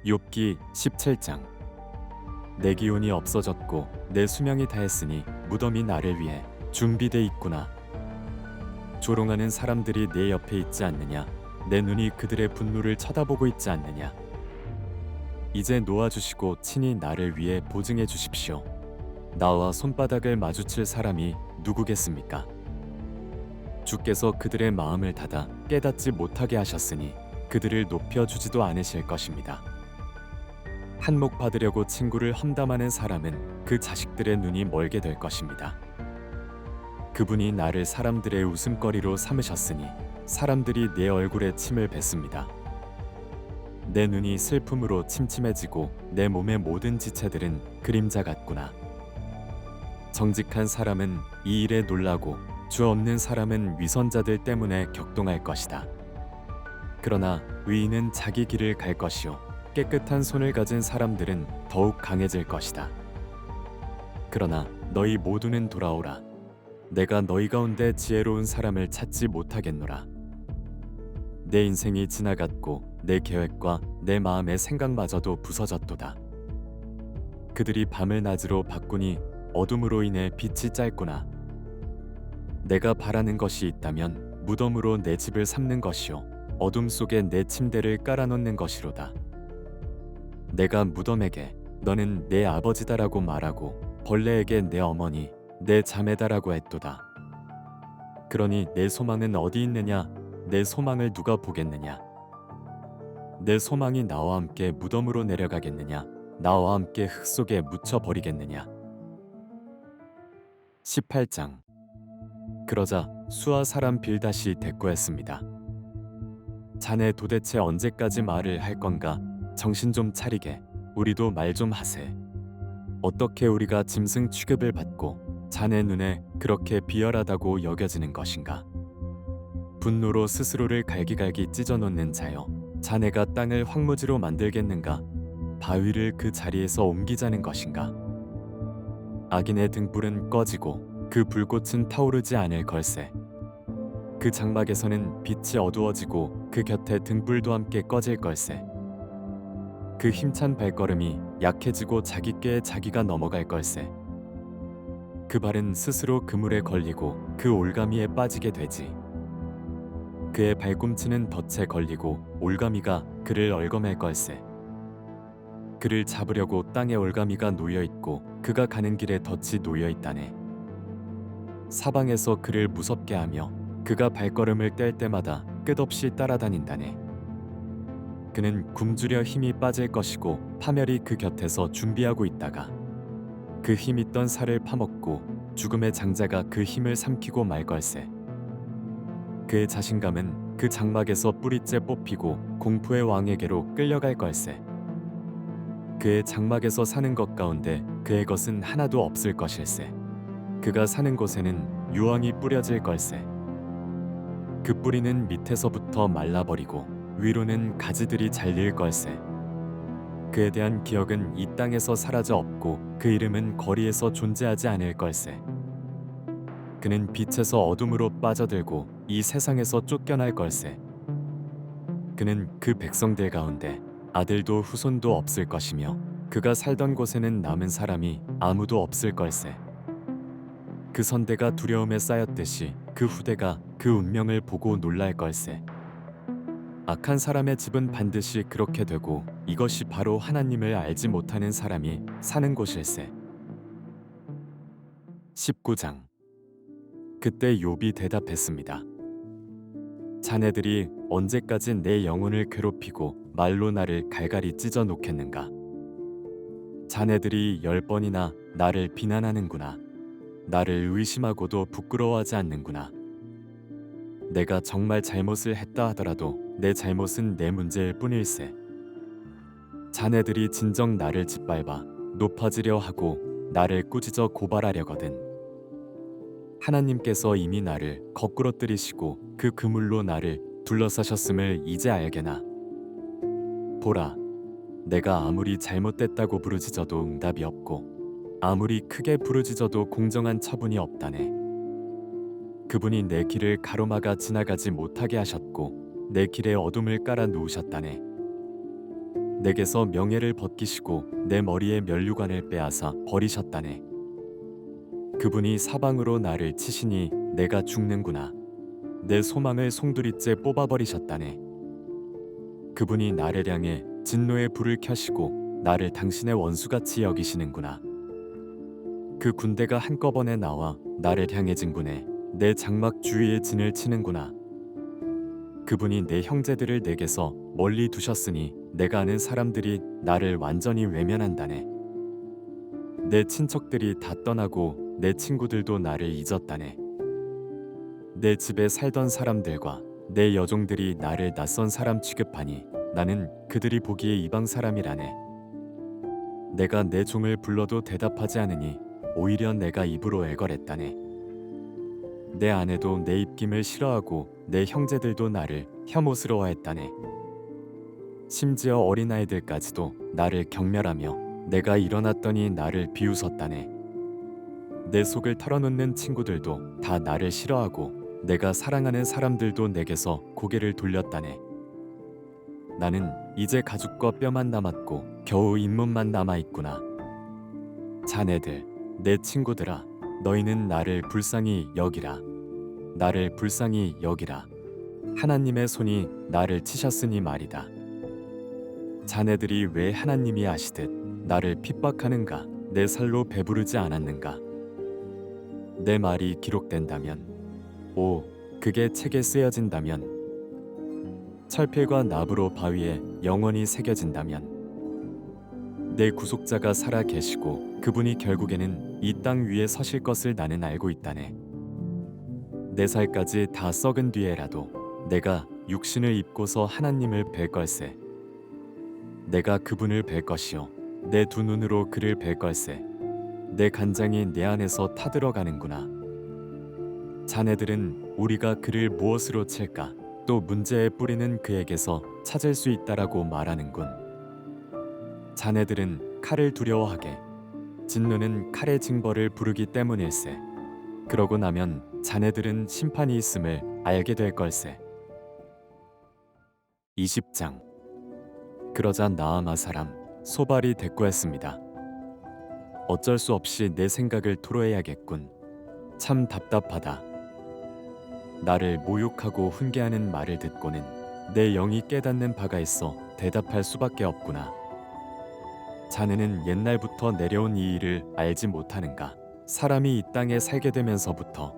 욥기 17장. 내 기운이 없어졌고 내 수명이 다했으니 무덤이 나를 위해 준비돼 있구나. 조롱하는 사람들이 내 옆에 있지 않느냐? 내 눈이 그들의 분노를 쳐다보고 있지 않느냐? 이제 놓아주시고 친히 나를 위해 보증해 주십시오. 나와 손바닥을 마주칠 사람이 누구겠습니까? 주께서 그들의 마음을 닫아 깨닫지 못하게 하셨으니 그들을 높여주지도 않으실 것입니다. 한몫 받으려고 친구를 험담하는 사람은 그 자식들의 눈이 멀게 될 것입니다. 그분이 나를 사람들의 웃음거리로 삼으셨으니 사람들이 내 얼굴에 침을 뱉습니다. 내 눈이 슬픔으로 침침해지고 내 몸의 모든 지체들은 그림자 같구나. 정직한 사람은 이 일에 놀라고 주 없는 사람은 위선자들 때문에 격동할 것이다. 그러나 의인은 자기 길을 갈 것이요 깨끗한 손을 가진 사람들은 더욱 강해질 것이다. 그러나 너희 모두는 돌아오라. 내가 너희 가운데 지혜로운 사람을 찾지 못하겠노라. 내 인생이 지나갔고 내 계획과 내 마음의 생각마저도 부서졌도다. 그들이 밤을 낮으로 바꾸니 어둠으로 인해 빛이 짧구나. 내가 바라는 것이 있다면 무덤으로 내 집을 삼는 것이요 어둠 속에 내 침대를 깔아놓는 것이로다. 내가 무덤에게 너는 내 아버지다라고 말하고 벌레에게 내 어머니 내 자매다라고 했도다. 그러니 내 소망은 어디 있느냐? 내 소망을 누가 보겠느냐? 내 소망이 나와 함께 무덤으로 내려가겠느냐? 나와 함께 흙 속에 묻혀 버리겠느냐? 18장. 그러자 수아 사람 빌닷이 대꾸했습니다. 자네 도대체 언제까지 말을 할 건가? 정신 좀 차리게. 우리도 말 좀 하세. 어떻게 우리가 짐승 취급을 받고 자네 눈에 그렇게 비열하다고 여겨지는 것인가? 분노로 스스로를 갈기갈기 찢어놓는 자여, 자네가 땅을 황무지로 만들겠는가? 바위를 그 자리에서 옮기자는 것인가? 악인의 등불은 꺼지고 그 불꽃은 타오르지 않을 걸세. 그 장막에서는 빛이 어두워지고 그 곁에 등불도 함께 꺼질 걸세. 그 힘찬 발걸음이 약해지고 자기 꾀에 자기가 넘어갈 걸세. 그 발은 스스로 그물에 걸리고 그 올가미에 빠지게 되지. 그의 발꿈치는 덫에 걸리고 올가미가 그를 얽어맬 걸세. 그를 잡으려고 땅에 올가미가 놓여 있고 그가 가는 길에 덫이 놓여 있다네. 사방에서 그를 무섭게 하며 그가 발걸음을 뗄 때마다 끝없이 따라다닌다네. 그는 굶주려 힘이 빠질 것이고 파멸이 그 곁에서 준비하고 있다가 그 힘 있던 살을 파먹고 죽음의 장자가 그 힘을 삼키고 말 걸세. 그의 자신감은 그 장막에서 뿌리째 뽑히고 공포의 왕에게로 끌려갈 걸세. 그의 장막에서 사는 것 가운데 그의 것은 하나도 없을 것일세. 그가 사는 곳에는 유황이 뿌려질 걸세. 그 뿌리는 밑에서부터 말라버리고 위로는 가지들이 잘릴 걸세. 그에 대한 기억은 이 땅에서 사라져 없고 그 이름은 거리에서 존재하지 않을 걸세. 그는 빛에서 어둠으로 빠져들고 이 세상에서 쫓겨날 걸세. 그는 그 백성들 가운데 아들도 후손도 없을 것이며 그가 살던 곳에는 남은 사람이 아무도 없을 걸세. 그 선대가 두려움에 쌓였듯이 그 후대가 그 운명을 보고 놀랄 걸세. 악한 사람의 집은 반드시 그렇게 되고 이것이 바로 하나님을 알지 못하는 사람이 사는 곳일세. 19장. 그때 욥이 대답했습니다. 자네들이 언제까지 내 영혼을 괴롭히고 말로 나를 갈갈이 찢어 놓겠는가? 자네들이 10번이나 나를 비난하는구나. 나를 의심하고도 부끄러워하지 않는구나. 내가 정말 잘못을 했다 하더라도 내 잘못은 내 문제일 뿐일세. 자네들이 진정 나를 짓밟아 높아지려 하고 나를 꾸짖어 고발하려거든. 하나님께서 이미 나를 거꾸러뜨리시고 그 그물로 나를 둘러싸셨음을 이제 알게나. 보라, 내가 아무리 잘못됐다고 부르짖어도 응답이 없고 아무리 크게 부르짖어도 공정한 처분이 없다네. 그분이 내 길을 가로막아 지나가지 못하게 하셨고 내 길에 어둠을 깔아 놓으셨다네. 내게서 명예를 벗기시고 내 머리에 면류관을 빼앗아 버리셨다네. 그분이 사방으로 나를 치시니 내가 죽는구나. 내 소망을 송두리째 뽑아버리셨다네. 그분이 나를 향해 진노의 불을 켜시고 나를 당신의 원수같이 여기시는구나. 그 군대가 한꺼번에 나와 나를 향해 진군해 내 장막 주위에 진을 치는구나. 그분이 내 형제들을 내게서 멀리 두셨으니 내가 아는 사람들이 나를 완전히 외면한다네. 내 친척들이 다 떠나고 내 친구들도 나를 잊었다네. 내 집에 살던 사람들과 내 여종들이 나를 낯선 사람 취급하니 나는 그들이 보기에 이방 사람이라네. 내가 내 종을 불러도 대답하지 않으니 오히려 내가 입으로 애걸했다네. 내 아내도 내 입김을 싫어하고 내 형제들도 나를 혐오스러워했다네. 심지어 어린아이들까지도 나를 경멸하며 내가 일어났더니 나를 비웃었다네. 내 속을 털어놓는 친구들도 다 나를 싫어하고 내가 사랑하는 사람들도 내게서 고개를 돌렸다네. 나는 이제 가죽과 뼈만 남았고 겨우 잇몸만 남아있구나. 자네들, 내 친구들아, 너희는 나를 불쌍히 여기라. 나를 불쌍히 여기라. 하나님의 손이 나를 치셨으니 말이다. 자네들이 왜 하나님이 아시듯 나를 핍박하는가? 내 살로 배부르지 않았는가? 내 말이 기록된다면, 오, 그게 책에 쓰여진다면, 철필과 나무로 바위에 영원히 새겨진다면, 내 구속자가 살아 계시고 그분이 결국에는 이 땅 위에 서실 것을 나는 알고 있다네. 내 살까지 다 썩은 뒤에라도 내가 육신을 입고서 하나님을 뵐 걸세. 내가 그분을 뵐 것이요 내 두 눈으로 그를 뵐 걸세. 내 간장이 내 안에서 타들어가는구나. 자네들은 우리가 그를 무엇으로 칠까? 또 문제의 뿌리는 그에게서 찾을 수 있다라고 말하는군. 자네들은 칼을 두려워하게. 진노는 칼의 징벌을 부르기 때문일세. 그러고 나면 자네들은 심판이 있음을 알게 될 걸세. 20장. 그러자 나아마 사람 소발이 대꾸했습니다. 어쩔 수 없이 내 생각을 토로해야겠군. 참 답답하다. 나를 모욕하고 훈계하는 말을 듣고는 내 영이 깨닫는 바가 있어 대답할 수밖에 없구나. 자네는 옛날부터 내려온 이 일을 알지 못하는가? 사람이 이 땅에 살게 되면서부터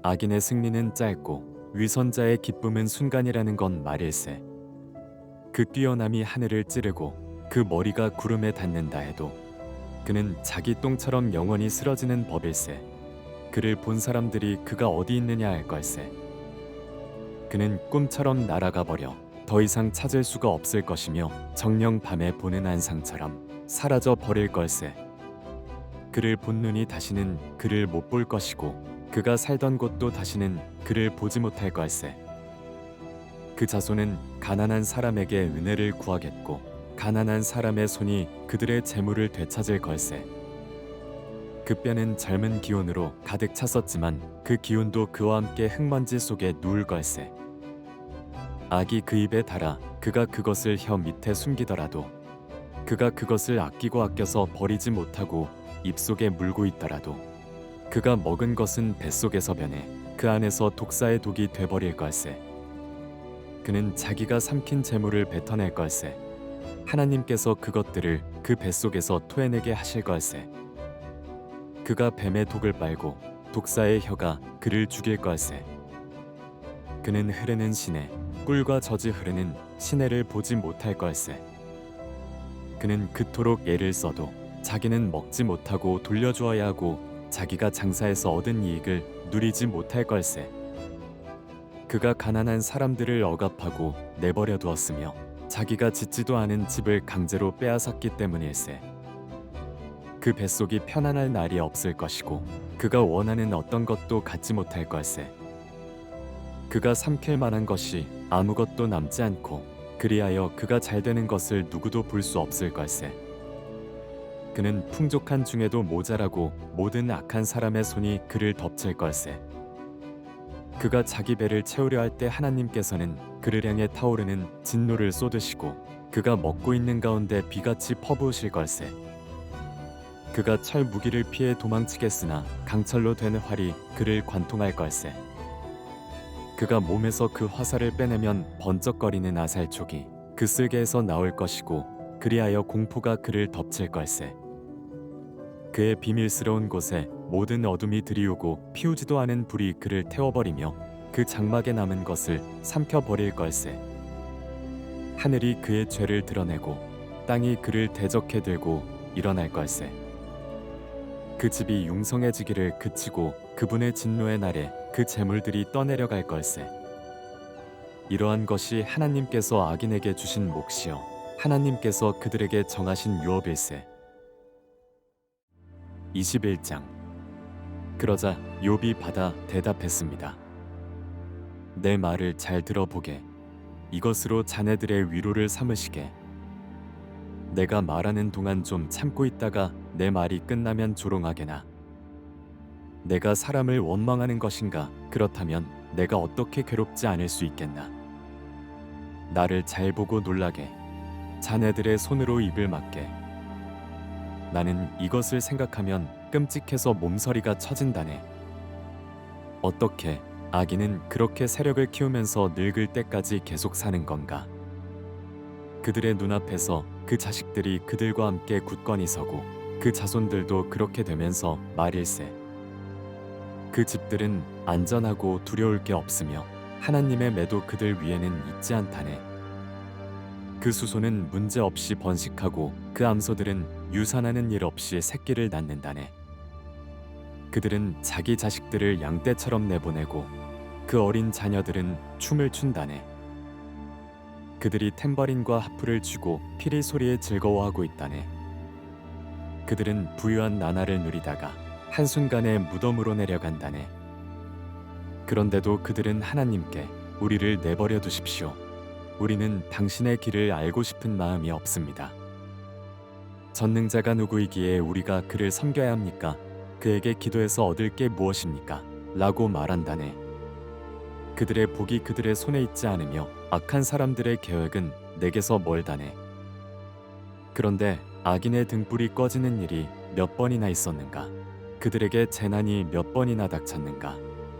악인의 승리는 짧고 위선자의 기쁨은 순간이라는 건 말일세. 그 뛰어남이 하늘을 찌르고 그 머리가 구름에 닿는다 해도 그는 자기 똥처럼 영원히 쓰러지는 법일세. 그를 본 사람들이 그가 어디 있느냐 할 걸세. 그는 꿈처럼 날아가 버려 더 이상 찾을 수가 없을 것이며 정녕 밤에 보는 안상처럼 사라져 버릴 걸세. 그를 본 눈이 다시는 그를 못 볼 것이고 그가 살던 곳도 다시는 그를 보지 못할 걸세. 그 자손은 가난한 사람에게 은혜를 구하겠고 가난한 사람의 손이 그들의 재물을 되찾을 걸세. 그 뼈는 젊은 기운으로 가득 찼었지만 그 기운도 그와 함께 흙먼지 속에 누울 걸세. 악이 그 입에 달아 그가 그것을 혀 밑에 숨기더라도 그가 그것을 아끼고 아껴서 버리지 못하고 입속에 물고 있더라도 그가 먹은 것은 뱃속에서 변해 그 안에서 독사의 독이 돼버릴 걸세. 그는 자기가 삼킨 재물을 뱉어낼 걸세. 하나님께서 그것들을 그 뱃속에서 토해내게 하실 걸세. 그가 뱀의 독을 빨고 독사의 혀가 그를 죽일 걸세. 그는 흐르는 시내 꿀과 젖이 흐르는 시내를 보지 못할 걸세. 그는 그토록 애를 써도 자기는 먹지 못하고 돌려주어야 하고 자기가 장사해서 얻은 이익을 누리지 못할 걸세. 그가 가난한 사람들을 억압하고 내버려 두었으며 자기가 짓지도 않은 집을 강제로 빼앗았기 때문일세. 그 뱃속이 편안할 날이 없을 것이고 그가 원하는 어떤 것도 갖지 못할 걸세. 그가 삼킬 만한 것이 아무것도 남지 않고 그리하여 그가 잘 되는 것을 누구도 볼 수 없을 걸세. 그는 풍족한 중에도 모자라고 모든 악한 사람의 손이 그를 덮칠 걸세. 그가 자기 배를 채우려 할 때 하나님께서는 그를 향해 타오르는 진노를 쏟으시고 그가 먹고 있는 가운데 비같이 퍼부으실 걸세. 그가 철 무기를 피해 도망치겠으나 강철로 된 활이 그를 관통할 걸세. 그가 몸에서 그 화살을 빼내면 번쩍거리는 아살촉이 그 쓸개에서 나올 것이고 그리하여 공포가 그를 덮칠 걸세. 그의 비밀스러운 곳에 모든 어둠이 들이우고 피우지도 않은 불이 그를 태워버리며 그 장막에 남은 것을 삼켜버릴 걸세. 하늘이 그의 죄를 드러내고 땅이 그를 대적해 들고 일어날 걸세. 그 집이 융성해지기를 그치고 그분의 진노의 날에 그 재물들이 떠내려갈 걸세. 이러한 것이 하나님께서 악인에게 주신 몫이요 하나님께서 그들에게 정하신 유업일세. 21장. 그러자 욥이 받아 대답했습니다. 내 말을 잘 들어보게. 이것으로 자네들의 위로를 삼으시게. 내가 말하는 동안 좀 참고 있다가 내 말이 끝나면 조롱하게나. 내가 사람을 원망하는 것인가? 그렇다면 내가 어떻게 괴롭지 않을 수 있겠나. 나를 잘 보고 놀라게. 자네들의 손으로 입을 막게. 나는 이것을 생각하면 끔찍해서 몸서리가 처진다네. 어떻게 악인은 그렇게 세력을 키우면서 늙을 때까지 계속 사는 건가? 그들의 눈앞에서 그 자식들이 그들과 함께 굳건히 서고 그 자손들도 그렇게 되면서 말일세. 그 집들은 안전하고 두려울 게 없으며 하나님의 매도 그들 위에는 있지 않다네. 그 수소는 문제없이 번식하고 그 암소들은 유산하는 일 없이 새끼를 낳는다네. 그들은 자기 자식들을 양떼처럼 내보내고 그 어린 자녀들은 춤을 춘다네. 그들이 탬버린과 하프를 쥐고 피리 소리에 즐거워하고 있다네. 그들은 부유한 나날을 누리다가 한순간에 무덤으로 내려간다네. 그런데도 그들은 하나님께 우리를 내버려 두십시오. 우리는 당신의 길을 알고 싶은 마음이 없습니다. 전능자가 누구이기에 우리가 그를 섬겨야 합니까? 그에게 기도해서 얻을 게 무엇입니까? 라고 말한다네. 그들의 복이 그들의 손에 있지 않으며 악한 사람들의 계획은 내게서 멀다네. 그런데 악인의 등불이 꺼지는 일이 몇 번이나 있었는가? 그들에게 재난이 몇 번이나 닥쳤는가?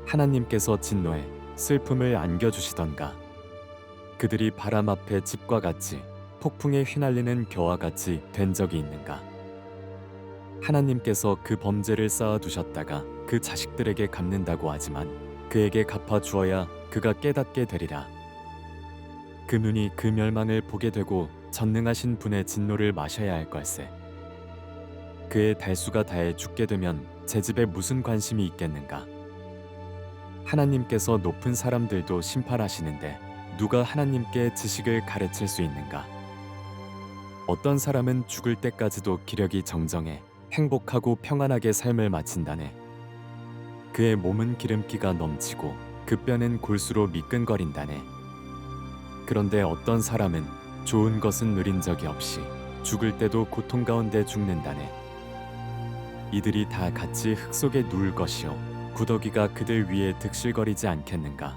하나님께서 진노해 슬픔을 안겨주시던가? 그들이 바람 앞에 집과 같이 폭풍에 휘날리는 겨와 같이 된 적이 있는가? 하나님께서 그 범죄를 쌓아두셨다가 그 자식들에게 갚는다고 하지만 그에게 갚아 주어야 그가 깨닫게 되리라. 그 눈이 그 멸망을 보게 되고 전능하신 분의 진노를 마셔야 할 걸세. 그의 달수가 다해 죽게 되면 제 집에 무슨 관심이 있겠는가? 하나님께서 높은 사람들도 심판하시는데 누가 하나님께 지식을 가르칠 수 있는가? 어떤 사람은 죽을 때까지도 기력이 정정해 행복하고 평안하게 삶을 마친다네. 그의 몸은 기름기가 넘치고 그 뼈는 골수로 미끈거린다네. 그런데 어떤 사람은 좋은 것은 누린 적이 없이 죽을 때도 고통 가운데 죽는다네. 이들이 다 같이 흙 속에 누울 것이요 구더기가 그들 위에 득실거리지 않겠는가?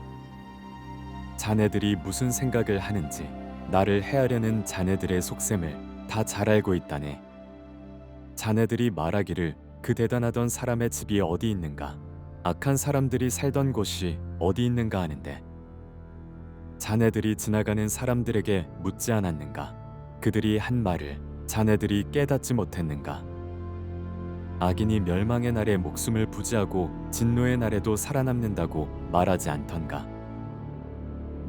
자네들이 무슨 생각을 하는지 나를 해하려는 자네들의 속셈을 다 잘 알고 있다네. 자네들이 말하기를 그 대단하던 사람의 집이 어디 있는가? 악한 사람들이 살던 곳이 어디 있는가 하는데 자네들이 지나가는 사람들에게 묻지 않았는가? 그들이 한 말을 자네들이 깨닫지 못했는가? 악인이 멸망의 날에 목숨을 부지하고 진노의 날에도 살아남는다고 말하지 않던가?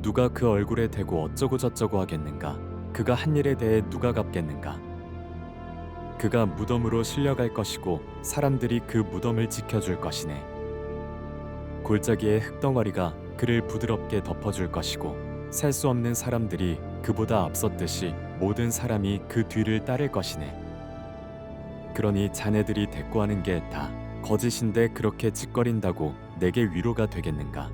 누가 그 얼굴에 대고 어쩌고 저쩌고 하겠는가? 그가 한 일에 대해 누가 갚겠는가? 그가 무덤으로 실려갈 것이고 사람들이 그 무덤을 지켜줄 것이네. 골짜기의 흙덩어리가 그를 부드럽게 덮어줄 것이고 셀 수 없는 사람들이 그보다 앞섰듯이 모든 사람이 그 뒤를 따를 것이네. 그러니 자네들이 대꾸하는 게 다 거짓인데 그렇게 짓거린다고 내게 위로가 되겠는가?